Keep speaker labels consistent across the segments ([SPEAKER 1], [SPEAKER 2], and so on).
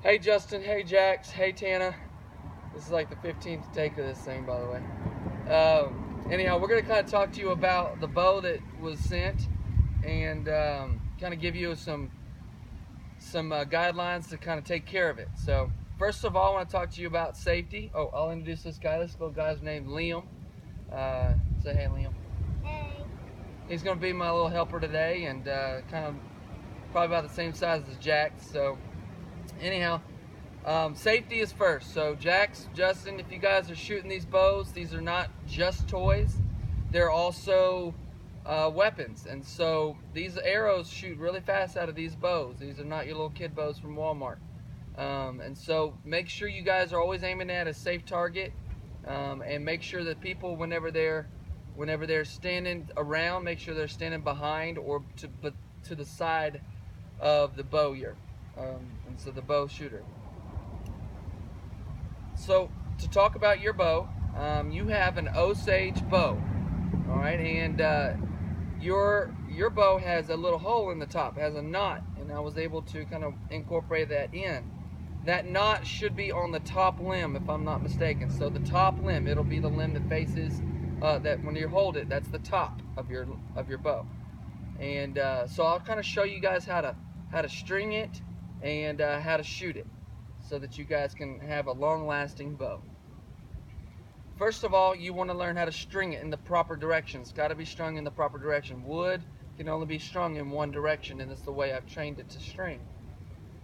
[SPEAKER 1] Hey Justin, hey Jax, hey Tana. This is like the 15th take of this thing, by the way. Anyhow, we're going to kind of talk to you about the bow that was sent and kind of give you some guidelines to kind of take care of it. So first of all, I want to talk to you about safety. Oh, I'll introduce this guy. This little guy's named Liam. Say hey, Liam.
[SPEAKER 2] Hey.
[SPEAKER 1] He's going to be my little helper today, and kind of probably about the same size as Jax. So anyhow, safety is first. So Jax, Justin, if you guys are shooting these bows, these are not just toys. They're also weapons. And so these arrows shoot really fast out of these bows. These are not your little kid bows from Walmart. And so make sure you guys are always aiming at a safe target. And make sure that people, whenever they're standing around, make sure they're standing behind or to the side of the bowyer. And so the bow shooter. So to talk about your bow, you have an Osage bow, all right, and your bow has a little hole in the top, it has a knot, and I was able to kind of incorporate that in. That knot should be on the top limb, if I'm not mistaken. So the top limb, it'll be the limb that faces that when you hold it, that's the top of your bow. And so I'll kind of show you guys how to string it and how to shoot it, so that you guys can have a long-lasting bow. First of all, you want to learn how to string it in the proper direction. It's got to be strung in the proper direction. Wood can only be strung in one direction, and that's the way I've trained it to string.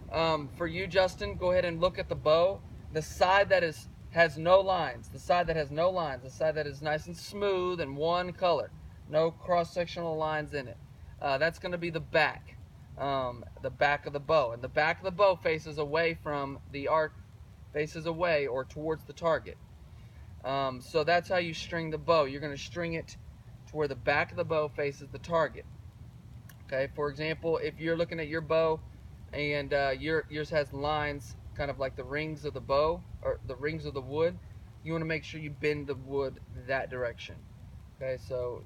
[SPEAKER 1] For you, Justin, go ahead and look at the bow. The side that has no lines, the side that has no lines, the side that is nice and smooth and one color, no cross-sectional lines in it. That's going to be the back of the bow. And the back of the bow faces away from the arc, faces away or towards the target. So that's how you string the bow. You're going to string it to where the back of the bow faces the target. Okay, for example, if you're looking at your bow and yours has lines kind of like the rings of the bow or the rings of the wood, you want to make sure you bend the wood that direction. Okay, so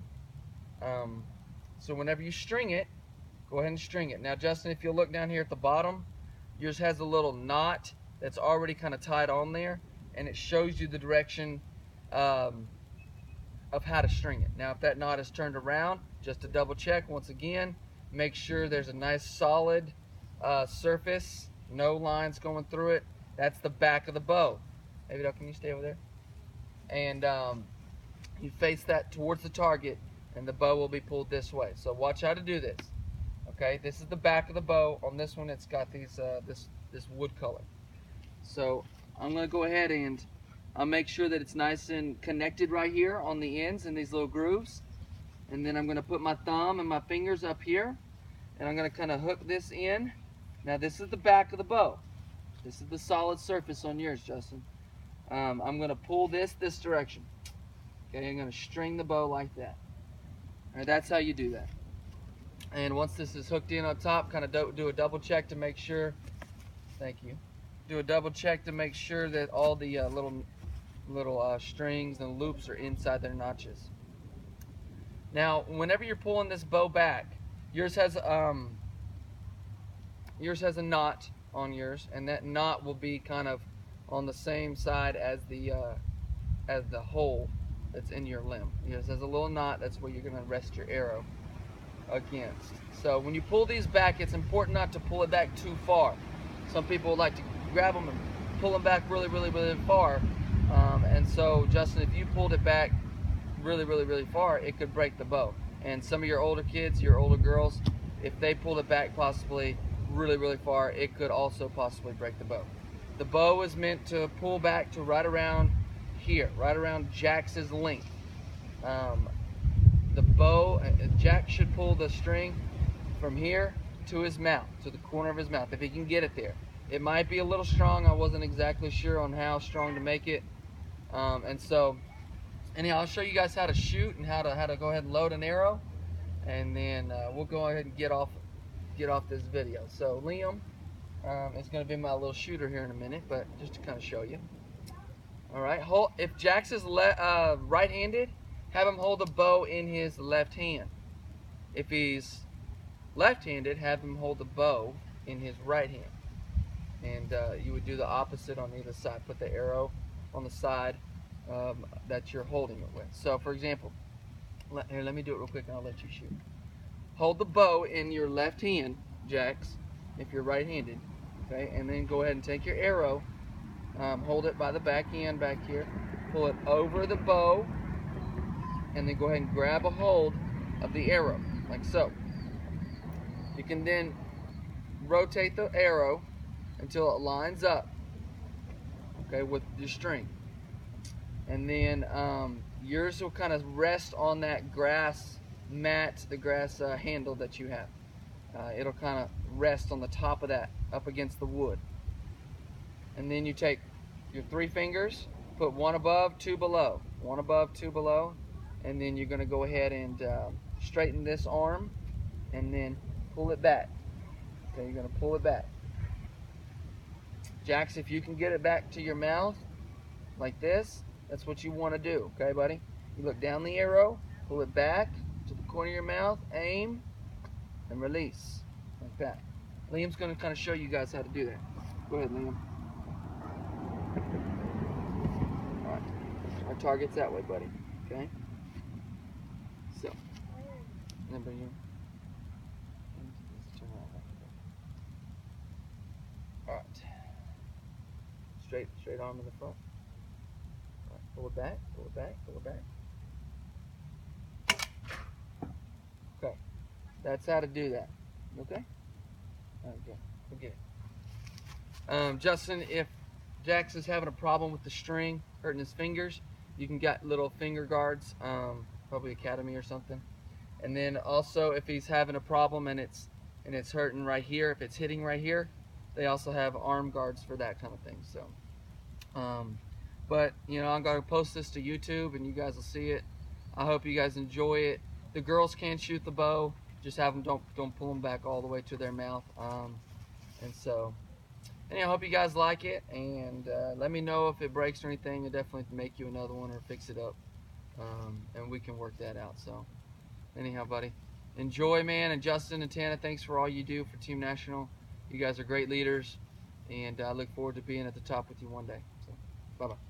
[SPEAKER 1] whenever you string it, go ahead and string it. Now, Justin, if you'll look down here at the bottom, yours has a little knot that's already kind of tied on there, and it shows you the direction of how to string it. Now, if that knot is turned around, just to double check once again, make sure there's a nice solid surface, no lines going through it. That's the back of the bow. Maybe can you stay over there? And you face that towards the target, and the bow will be pulled this way. So watch how to do this. Okay, this is the back of the bow. On this one, it's got these this wood color. So I'm going to go ahead and I'll make sure that it's nice and connected right here on the ends in these little grooves. And then I'm going to put my thumb and my fingers up here, and I'm going to kind of hook this in. Now this is the back of the bow. This is the solid surface on yours, Justin. I'm going to pull this direction. Okay, I'm going to string the bow like that. All right, that's how you do that. And once this is hooked in on top, kind of do a double check to make sure. Thank you. Do a double check to make sure that all the little strings and loops are inside their notches. Now, whenever you're pulling this bow back, yours has a knot on yours, and that knot will be kind of on the same side as the hole that's in your limb. Yours has a little knot. That's where you're going to rest your arrow against. So when you pull these back, it's important not to pull it back too far. Some people like to grab them and pull them back really far, and so Justin, if you pulled it back really far, it could break the bow. And some of your older kids, your older girls, if they pulled it back possibly really far, it could also possibly break the bow. The bow is meant to pull back to right around here, right around Jax's length. The bow, Jax should pull the string from here to his mouth, to the corner of his mouth, if he can get it there. It might be a little strong. I wasn't exactly sure on how strong to make it. And so, anyhow, I'll show you guys how to shoot and how to go ahead and load an arrow, and then we'll go ahead and get off this video. So Liam is going to be my little shooter here in a minute, but just to kind of show you. All right, if Jax is right-handed, have him hold the bow in his left hand. If he's left-handed, have him hold the bow in his right hand. and you would do the opposite on either side. Put the arrow on the side that you're holding it with. So for example, here, let me do it real quick and I'll let you shoot. Hold the bow in your left hand, Jax, if you're right-handed, okay, and then go ahead and take your arrow, hold it by the back end back here, pull it over the bow, and then go ahead and grab a hold of the arrow, like so. You can then rotate the arrow until it lines up, okay, with your string. And then yours will kind of rest on that grass mat, the grass handle that you have. It'll kind of rest on the top of that, up against the wood. And then you take your 3 fingers, put one above, 2 below, one above, 2 below, and then you're going to go ahead and straighten this arm, and then pull it back. Okay, you're going to pull it back. Jax, if you can get it back to your mouth like this, that's what you want to do, okay, buddy? You look down the arrow, pull it back to the corner of your mouth, aim, and release, like that. Liam's going to kind of show you guys how to do that. Go ahead, Liam. All right, our target's that way, buddy, okay? So, remember you. All right. Straight arm in the front. All right, pull it back, pull it back, pull it back. Okay, that's how to do that. Okay. Okay. Forget it. Justin, if Jax is having a problem with the string hurting his fingers, you can get little finger guards, probably Academy or something. And then also, if he's having a problem and it's hurting right here, if it's hitting right here, they also have arm guards for that kind of thing. So, but you know, I'm gonna post this to YouTube, and you guys will see it. I hope you guys enjoy it. The girls can shoot the bow. Just have them don't pull them back all the way to their mouth. And so, anyhow, I hope you guys like it, and let me know if it breaks or anything. I'll definitely make you another one or fix it up, and we can work that out. So, anyhow, buddy, enjoy, man. And Justin and Tana, thanks for all you do for Team National. You guys are great leaders, and I look forward to being at the top with you one day. So, bye-bye.